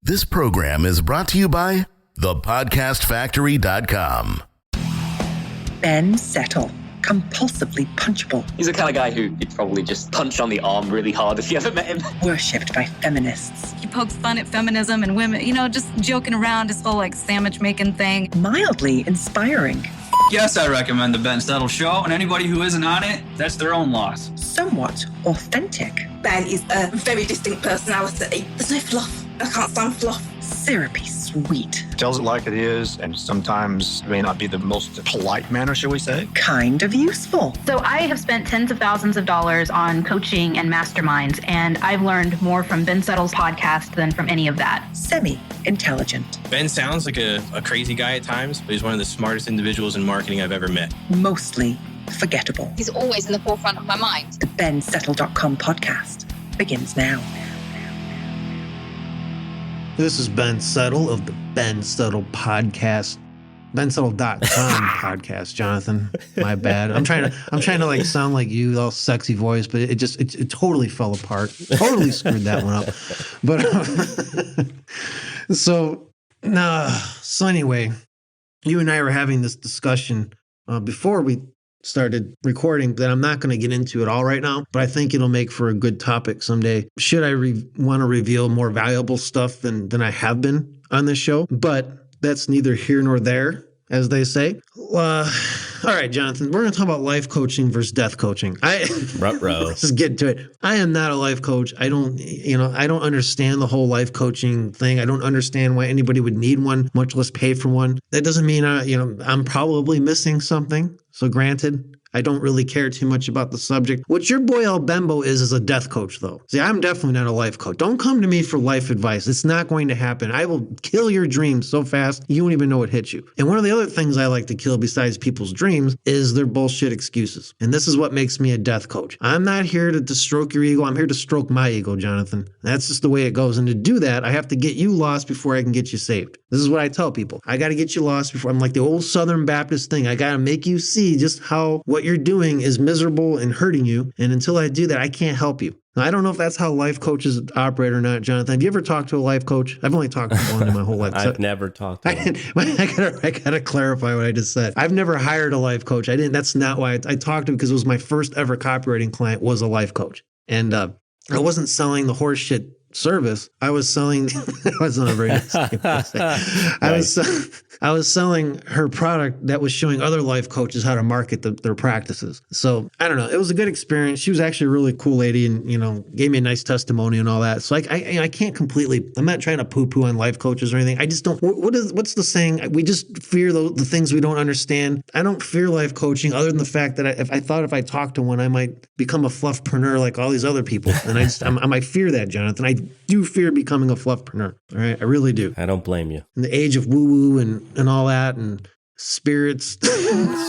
This program is brought to you by thepodcastfactory.com. Ben Settle. Compulsively punchable. He's the kind of guy who you'd probably just punch on the arm really hard if you ever met him. Worshipped by feminists. He pokes fun at feminism and women, just joking around, his whole sandwich making thing. Mildly inspiring. Yes, I recommend the Ben Settle Show, and anybody who isn't on it, that's their own loss. Somewhat authentic. Ben is a very distinct personality. There's no fluff. I can't stand fluff. Syrupy sweet. Tells it like it is, and sometimes may not be the most polite manner, shall we say. Kind of useful. So I have spent tens of thousands of dollars on coaching and masterminds, and I've learned more from Ben Settle's podcast than from any of that. Semi-intelligent. Ben sounds like a crazy guy at times, but he's one of the smartest individuals in marketing I've ever met. Mostly forgettable. He's always in the forefront of my mind. The BenSettle.com podcast begins now. This is Ben Settle of the Ben Settle podcast. BenSettle.com podcast, Jonathan. My bad. I'm trying to sound like you, all sexy voice, but it totally fell apart. Totally screwed that one up. But so anyway, you and I were having this discussion before we started recording that I'm not going to get into it all right now, but I think it'll make for a good topic someday. Should I want to reveal more valuable stuff than I have been on this show? But that's neither here nor there, as they say. All right, Jonathan, we're going to talk about life coaching versus death coaching. Let's just get to it. I am not a life coach. I don't understand the whole life coaching thing. I don't understand why anybody would need one, much less pay for one. That doesn't mean I'm probably missing something. So granted, I don't really care too much about the subject. What your boy El Bembo is a death coach, though. See, I'm definitely not a life coach. Don't come to me for life advice. It's not going to happen. I will kill your dreams so fast, you won't even know it hit you. And one of the other things I like to kill besides people's dreams is their bullshit excuses. And this is what makes me a death coach. I'm not here to stroke your ego. I'm here to stroke my ego, Jonathan. That's just the way it goes. And to do that, I have to get you lost before I can get you saved. This is what I tell people. I got to get you lost before. I'm like the old Southern Baptist thing. I got to make you see just how what you're doing is miserable and hurting you. And until I do that, I can't help you. Now, I don't know if that's how life coaches operate or not, Jonathan. Have you ever talked to a life coach? I've only talked to one in my whole life. I've never talked to him. I gotta clarify what I just said. I've never hired a life coach. That's not why I talked to him, because it was my first ever copywriting client was a life coach. And I wasn't selling the horse shit service. I was selling, that wasn't a very nice thing to say. I was selling her product that was showing other life coaches how to market their practices. So I don't know. It was a good experience. She was actually a really cool lady and, gave me a nice testimony and all that. So I can't completely, I'm not trying to poo-poo on life coaches or anything. I just don't, what's the saying? We just fear the things we don't understand. I don't fear life coaching other than the fact that if I talked to one, I might become a fluffpreneur like all these other people. And I might fear that, Jonathan. I do fear becoming a fluffpreneur. All right. I really do. I don't blame you. In the age of woo-woo and all that and spirits.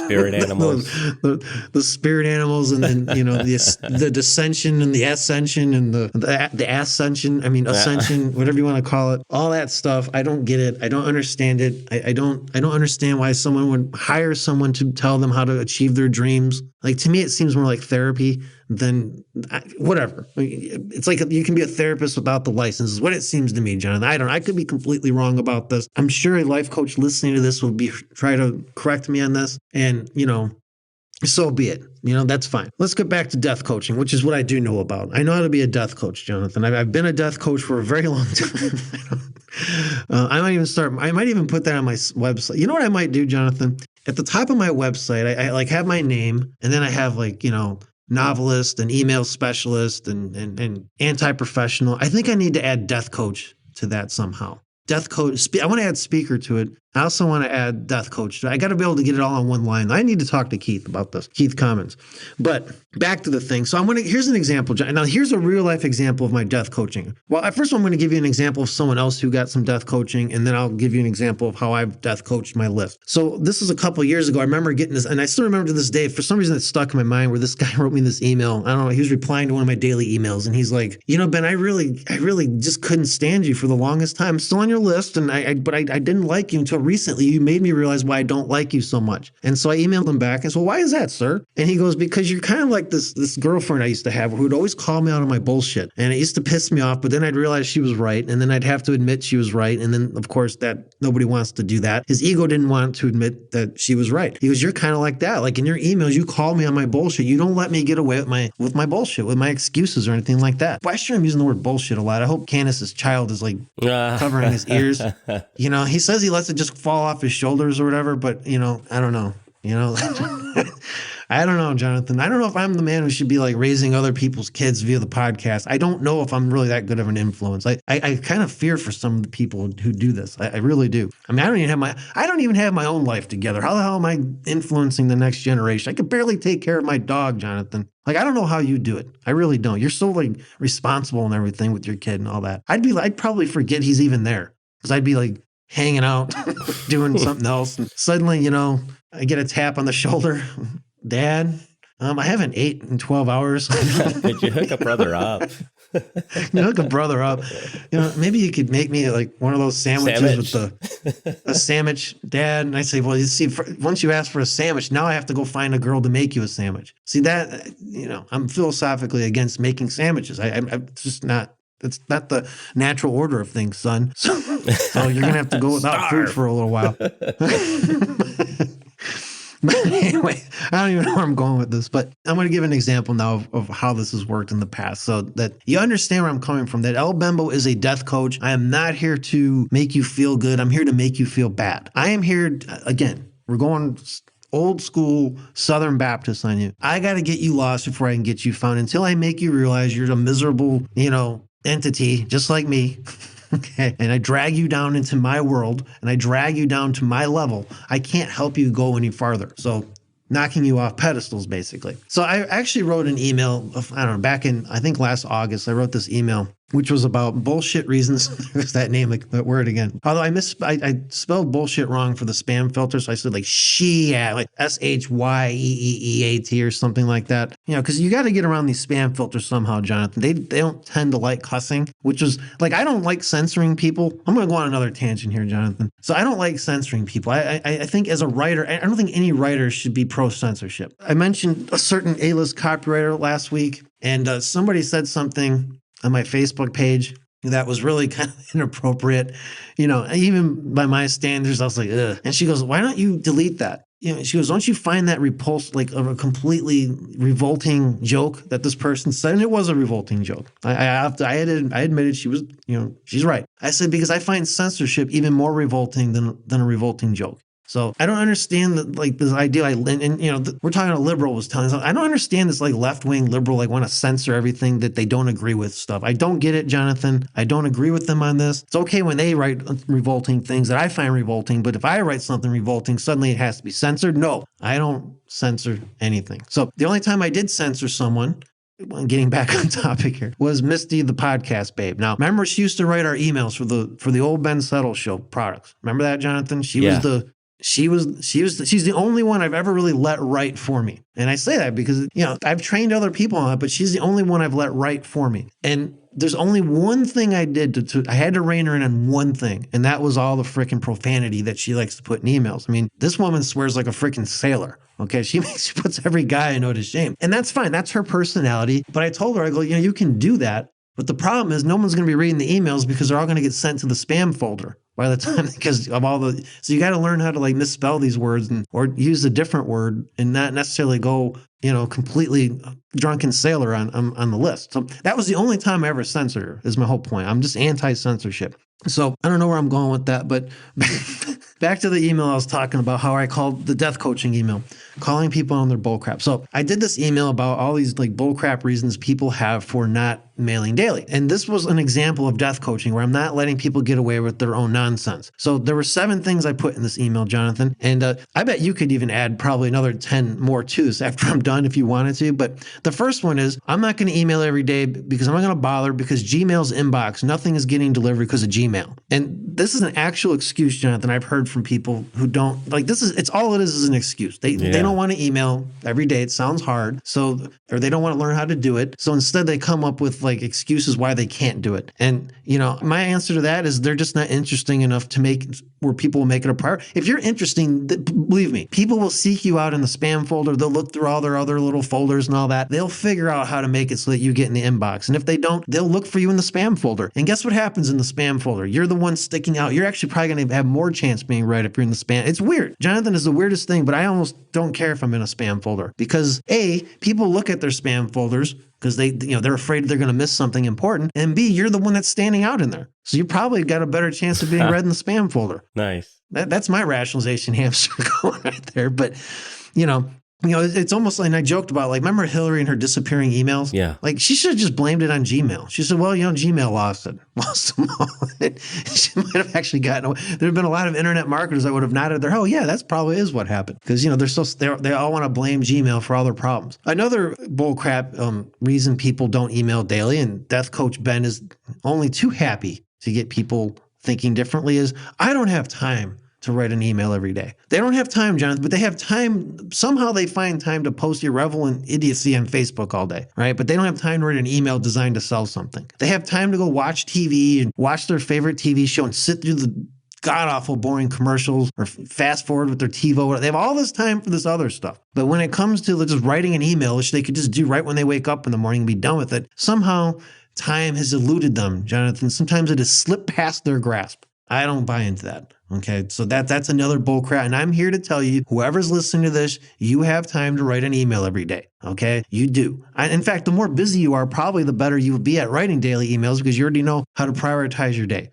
Spirit animals. the spirit animals and then, the descension and the ascension and the ascension. I mean, ascension, whatever you want to call it. All that stuff. I don't get it. I don't understand it. I don't understand why someone would hire someone to tell them how to achieve their dreams. Like, to me, it seems more like therapy than whatever. It's like you can be a therapist without the license is what it seems to me, Jonathan. I could be completely wrong about this. I'm sure a life coach listening to this will try to correct me on this. And, so be it. That's fine. Let's get back to death coaching, which is what I do know about. I know how to be a death coach, Jonathan. I've been a death coach for a very long time. I might even put that on my website. You know what I might do, Jonathan? At the top of my website, I have my name, and then I have novelist and email specialist and anti-professional. I think I need to add death coach to that somehow. Death coach. I want to add speaker to it. I also want to add death coach. I got to be able to get it all on one line. I need to talk to Keith about this, Keith Commons. But back to the thing. So here's an example. Now, here's a real life example of my death coaching. Well, first I'm going to give you an example of someone else who got some death coaching, and then I'll give you an example of how I've death coached my list. So this is a couple of years ago. I remember getting this, and I still remember to this day, for some reason it's stuck in my mind, where this guy wrote me this email. I don't know. He was replying to one of my daily emails, and he's like, Ben, I really just couldn't stand you for the longest time. I'm still on your list, but I didn't like you until recently you made me realize why I don't like you so much. And so I emailed him back and said, well, why is that, sir? And he goes, because you're kind of like this girlfriend I used to have who would always call me out on my bullshit. And it used to piss me off, but then I'd realize she was right. And then I'd have to admit she was right. And then, of course, that nobody wants to do that. His ego didn't want to admit that she was right. He goes, you're kind of like that. Like in your emails, you call me on my bullshit. You don't let me get away with my bullshit, with my excuses or anything like that. Why sure I'm using the word bullshit a lot. I hope Candace's child is like covering his ears. You know, he says he lets it just fall off his shoulders or whatever, but you know, I don't know. You know, I don't know, Jonathan. I don't know if I'm the man who should be like raising other people's kids via the podcast. I don't know if I'm really that good of an influence. I kind of fear for some of the people who do this. I really do. I mean, I don't even have my own life together. How the hell am I influencing the next generation? I could barely take care of my dog, Jonathan. Like, I don't know how you do it. I really don't. You're so like responsible and everything with your kid and all that. I'd probably forget he's even there because I'd be like hanging out, doing something else. And suddenly, you know, I get a tap on the shoulder. Dad, I haven't ate in 12 hours. Did you hook a brother up? Hook a brother up. You know, maybe you could make me like one of those sandwiches with a sandwich, Dad. And I say, well, you see, once you ask for a sandwich, now I have to go find a girl to make you a sandwich. See that, you know, I'm philosophically against making sandwiches. I'm just not. It's not the natural order of things, son. So you're going to have to go without food for a little while. But anyway, I don't even know where I'm going with this, but I'm going to give an example now of how this has worked in the past so that you understand where I'm coming from, that El Bembo is a death coach. I am not here to make you feel good. I'm here to make you feel bad. I am here, again, we're going old school Southern Baptist on you. I got to get you lost before I can get you found until I make you realize you're a miserable, you know, entity just like me. Okay. And I drag you down into my world and I drag you down to my level. I can't help you go any farther. So knocking you off pedestals, basically. So I actually wrote an email, I don't know, back in, I think last August, I wrote this email, which was about bullshit reasons. There's that name, like that word again. Although I spelled bullshit wrong for the spam filter. So I said like Shyeat, like SHYEEAT or something like that. You know, because you got to get around these spam filters somehow, Jonathan. They don't tend to like cussing, which is like, I don't like censoring people. I'm going to go on another tangent here, Jonathan. So I don't like censoring people. I think as a writer, I don't think any writer should be pro-censorship. I mentioned a certain A-list copywriter last week, and somebody said something on my Facebook page that was really kind of inappropriate. You know, even by my standards, I was like, ugh. And she goes, why don't you delete that? You know, she goes, don't you find that like a completely revolting joke that this person said? And it was a revolting joke. I admitted she was, you know, she's right. I said, because I find censorship even more revolting than a revolting joke. So I don't understand this idea. And you know, we're talking a liberal was telling us, I don't understand this like left-wing liberal, like want to censor everything that they don't agree with stuff. I don't get it, Jonathan. I don't agree with them on this. It's okay when they write revolting things that I find revolting, but if I write something revolting, suddenly it has to be censored. No, I don't censor anything. So the only time I did censor someone, getting back on topic here, was Misty, the podcast babe. Now, remember she used to write our emails for the old Ben Settle show products. Remember that, Jonathan? She's the only one I've ever really let write for me. And I say that because, you know, I've trained other people on it, but she's the only one I've let write for me. And there's only one thing I did I had to rein her in on one thing. And that was all the freaking profanity that she likes to put in emails. I mean, this woman swears like a freaking sailor. Okay. She puts every guy I know to shame. And that's fine. That's her personality. But I told her, I go, you know, you can do that. But the problem is no one's going to be reading the emails because they're all going to get sent to the spam folder by the time, because of all the, so you got to learn how to like misspell these words or use a different word and not necessarily go, you know, completely drunken sailor on the list. So that was the only time I ever censored her, is my whole point. I'm just anti-censorship. So I don't know where I'm going with that, but back to the email I was talking about, how I called the death coaching email, calling people on their bullcrap. So I did this email about all these like bullcrap reasons people have for not mailing daily. And this was an example of death coaching where I'm not letting people get away with their own nonsense. So there were 7 things I put in this email, Jonathan. And I bet you could even add probably another 10 more to this after I'm done done if you wanted to. But the first one is, I'm not going to email every day because I'm not going to bother because Gmail's inbox, nothing is getting delivered because of Gmail. And this is an actual excuse, Jonathan, I've heard from people who don't, like, it's all it is an excuse. They don't want to email every day. It sounds hard. So, or they don't want to learn how to do it. So instead they come up with like excuses why they can't do it. And, you know, my answer to that is they're just not interesting enough to make where people will make it a priority. If you're interesting, believe me, people will seek you out in the spam folder. They'll look through all their other little folders and all that. They'll figure out how to make it so that you get in the inbox. And if they don't, they'll look for you in the spam folder. And guess what happens in the spam folder? You're the one sticking out. You're actually probably going to have more chance being read if you're in the spam. It's weird. Jonathan is the weirdest thing, but I almost don't care if I'm in a spam folder because A, people look at their spam folders because they're afraid they're going to miss something important. And B, you're the one that's standing out in there. So you probably got a better chance of being read in the spam folder. Nice. That's my rationalization hamster going right there. But, you know, it's almost like, and I joked about, like, remember Hillary and her disappearing emails? Yeah. Like, she should have just blamed it on Gmail. She said, well, Gmail lost them all. She might have actually gotten away. There have been a lot of internet marketers that would have nodded their, oh, yeah, that's probably is what happened. Because, they all want to blame Gmail for all their problems. Another bullcrap reason people don't email daily, and Death Coach Ben is only too happy to get people thinking differently, is I don't have time to write an email every day. They don't have time, Jonathan, but they have time. Somehow they find time to post irrelevant idiocy on Facebook all day, right? But they don't have time to write an email designed to sell something. They have time to go watch TV and watch their favorite TV show and sit through the god-awful boring commercials or fast forward with their TiVo. They have all this time for this other stuff. But when it comes to just writing an email, which they could just do right when they wake up in the morning and be done with it, somehow time has eluded them, Jonathan. Sometimes it has slipped past their grasp. I don't buy into that. Okay, so that's another bull crap. And I'm here to tell you, whoever's listening to this, you have time to write an email every day. Okay, you do. In fact, the more busy you are, probably the better you will be at writing daily emails because you already know how to prioritize your day.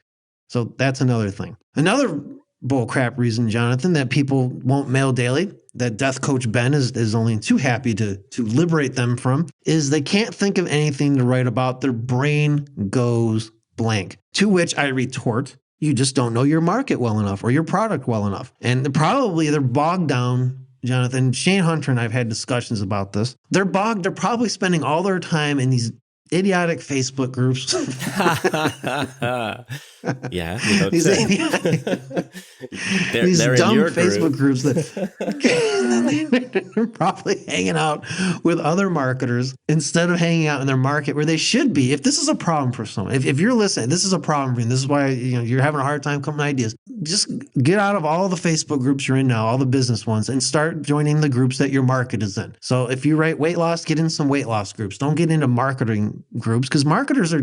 So that's another thing. Another bull crap reason, Jonathan, that people won't mail daily, that Death Coach Ben is only too happy to liberate them from, is they can't think of anything to write about. Their brain goes blank. To which I retort, you just don't know your market well enough or your product well enough. And they're bogged down, Jonathan. Shane Hunter and I have had discussions about this. They're probably spending all their time in these idiotic Facebook groups. Yeah. These dumb Facebook groups that they're probably hanging out with other marketers instead of hanging out in their market where they should be. If this is a problem for someone, if you're listening, this is a problem for you. This is why you're having a hard time coming to ideas. Just get out of all the Facebook groups you're in now, all the business ones, and start joining the groups that your market is in. So if you write weight loss, get in some weight loss groups. Don't get into marketing groups because marketers are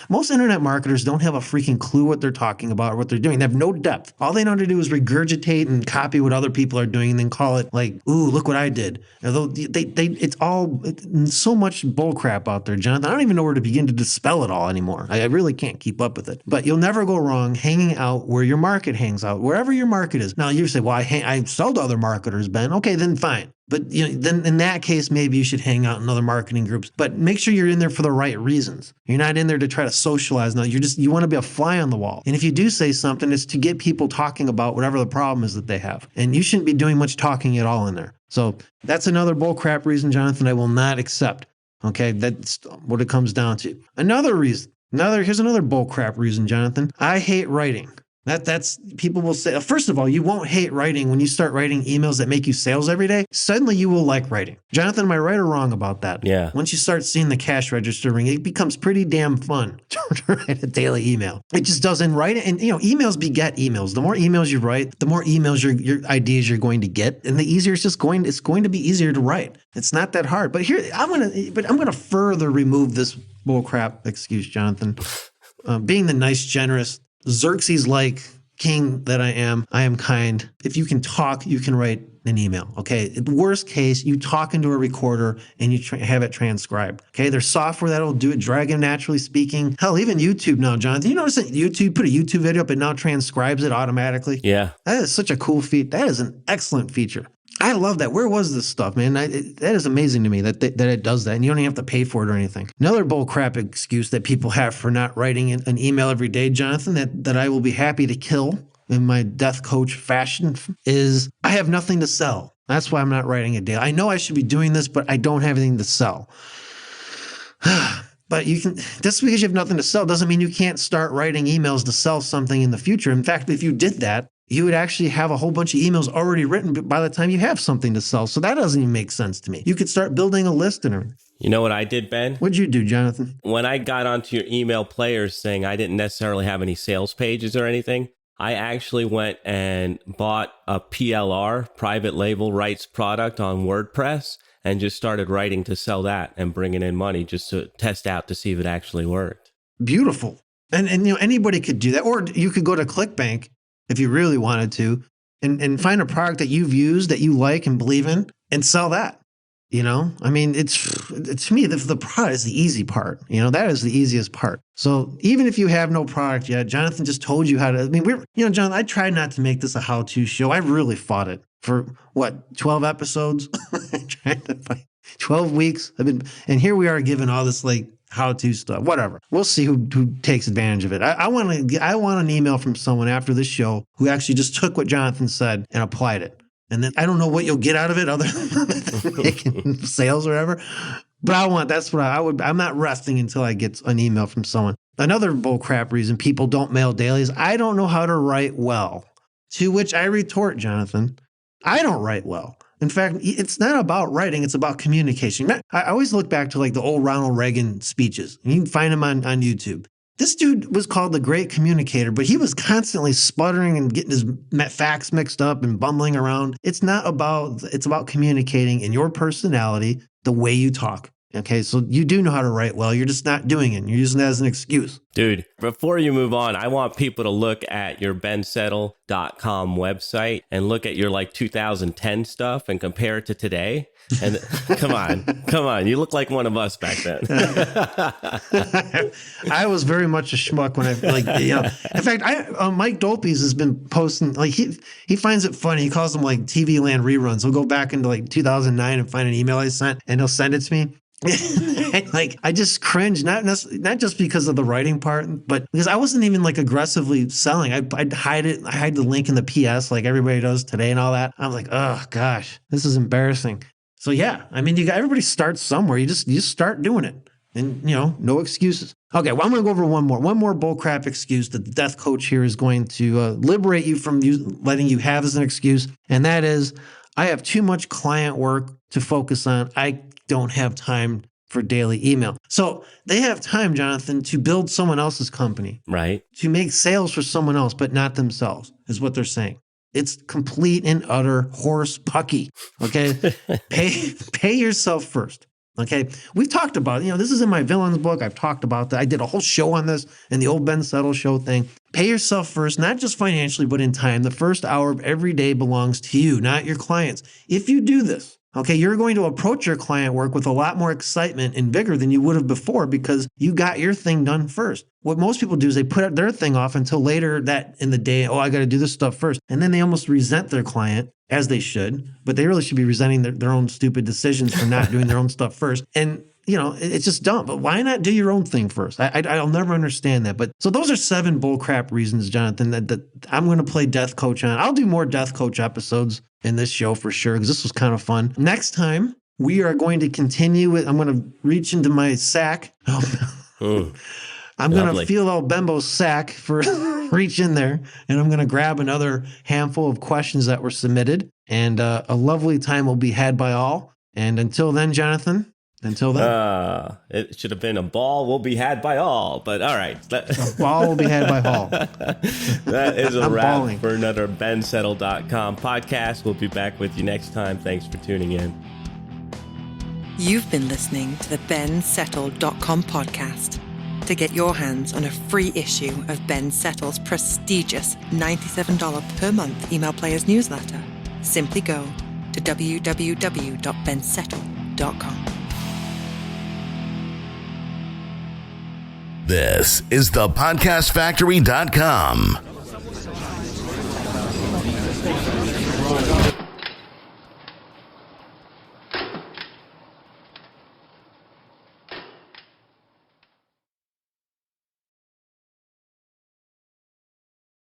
most internet marketers don't have a freaking clue what they're talking about or what they're doing. They have no depth. All they know how to do is regurgitate and copy what other people are doing and then call it like, ooh, look what I did. Although it's so much bullcrap out there, Jonathan. I don't even know where to begin to dispel it all anymore. I really can't keep up with it. But you'll never go wrong hanging out where your market hangs out, wherever your market is. Now you say, well, I sell to other marketers, Ben. Okay, then fine. But then in that case, maybe you should hang out in other marketing groups. But make sure you're in there for the right reasons. You're not in there to try to socialize. No, you want to be a fly on the wall. And if you do say something, it's to get people talking about whatever the problem is that they have. And you shouldn't be doing much talking at all in there. So that's another bullcrap reason, Jonathan, I will not accept. Okay, that's what it comes down to. Another reason. Here's another bullcrap reason, Jonathan. I hate writing. That's people will say, first of all, you won't hate writing when you start writing emails that make you sales every day. Suddenly you will like writing. Jonathan, am I right or wrong about that? Yeah. Once you start seeing the cash register ring, it becomes pretty damn fun to write a daily email. It just doesn't write it. And emails beget emails. The more emails you write, the more emails your ideas you're going to get. And the easier it's going to be easier to write. It's not that hard. But here, I'm gonna further remove this bullcrap excuse, Jonathan. Being the nice, generous, Xerxes-like king that I am kind. If you can talk, you can write an email. Okay. Worst case, you talk into a recorder and you have it transcribed. Okay. There's software that'll do it, Dragon Naturally Speaking. Hell, even YouTube now, Jonathan. You notice that YouTube, put a YouTube video up and now transcribes it automatically? Yeah. That is such a cool feat. That is an excellent feature. I love that. Where was this stuff, man? That is amazing to me that it does that, and you don't even have to pay for it or anything. Another bullcrap excuse that people have for not writing an email every day, Jonathan, that I will be happy to kill in my death coach fashion is I have nothing to sell. That's why I'm not writing a daily. I know I should be doing this, but I don't have anything to sell. But you can, just because you have nothing to sell doesn't mean you can't start writing emails to sell something in the future. In fact, if you did that, you would actually have a whole bunch of emails already written by the time you have something to sell. So that doesn't even make sense to me. You could start building a list and everything. You know what I did, Ben? What'd you do, Jonathan? When I got onto your email players thing, I didn't necessarily have any sales pages or anything. I actually went and bought a PLR, private label rights product on WordPress, and just started writing to sell that and bringing in money just to test out to see if it actually worked. Beautiful. And anybody could do that. Or you could go to ClickBank if you really wanted to and find a product that you've used that you like and believe in and sell that. I mean, it's to me, the product is the easy part. That is the easiest part. So even if you have no product yet, Jonathan just told you how to, Jonathan, I tried not to make this a how-to show. I really fought it for 12 episodes? Trying to find 12 weeks. And here we are giving all this how-to stuff, whatever. We'll see who takes advantage of it. I want an email from someone after this show who actually just took what Jonathan said and applied it. And then I don't know what you'll get out of it other than making sales or whatever. But I'm not resting until I get an email from someone. Another bullcrap reason people don't mail dailies, I don't know how to write well. To which I retort, Jonathan, I don't write well. In fact, it's not about writing, it's about communication. I always look back to the old Ronald Reagan speeches. You can find them on YouTube. This dude was called the great communicator, but he was constantly sputtering and getting his facts mixed up and bumbling around. It's about communicating in your personality, the way you talk. Okay, so you do know how to write well. You're just not doing it. You're using it as an excuse. Dude, before you move on, I want people to look at your bensettle.com website and look at your 2010 stuff and compare it to today. And come on. You look like one of us back then. I was very much a schmuck when in fact, Mike Dolpes has been posting, he finds it funny. He calls them TV Land reruns. He'll go back into 2009 and find an email I sent and he'll send it to me. I just cringe, not just because of the writing part, but because I wasn't even aggressively selling. I'd hide it. I hide the link in the PS like everybody does today and all that. I'm like, oh gosh, this is embarrassing. So yeah, everybody starts somewhere. You just start doing it, and no excuses. Okay, well I'm going to go over one more bullcrap excuse that the death coach here is going to liberate you from letting you have as an excuse, and that is, I have too much client work to focus on. I don't have time for daily email. So they have time, Jonathan, to build someone else's company, right? To make sales for someone else, but not themselves, is what they're saying. It's complete and utter horse pucky. Okay, pay yourself first. Okay, we've talked about this is in my villains book. I've talked about that. I did a whole show on this in the old Ben Settle show thing. Pay yourself first, not just financially, but in time. The first hour of every day belongs to you, not your clients. If you do this, okay, you're going to approach your client work with a lot more excitement and vigor than you would have before because you got your thing done first. What most people do is they put their thing off until later that in the day, I got to do this stuff first. And then they almost resent their client, as they should, but they really should be resenting their own stupid decisions for not doing their own stuff first. And it's just dumb. But why not do your own thing first? I'll never understand that. But so those are 7 bullcrap reasons, Jonathan, that I'm going to play Death Coach on. I'll do more Death Coach episodes in this show for sure, because this was kind of fun. Next time, we are going to continue with, I'm going to reach into my sack. I'm going to feel El Bembo's sack for reach in there, and I'm going to grab another handful of questions that were submitted, and a lovely time will be had by all. And until then, Jonathan, it should have been a ball will be had by all, but all right. A ball will be had by all. That is a wrap for another bensettle.com podcast. We'll be back with you next time. Thanks for tuning in. You've been listening to the bensettle.com podcast. To get your hands on a free issue of Ben Settle's prestigious $97 per month email players newsletter, simply go to www.bensettle.com. This is the podcastfactory.com.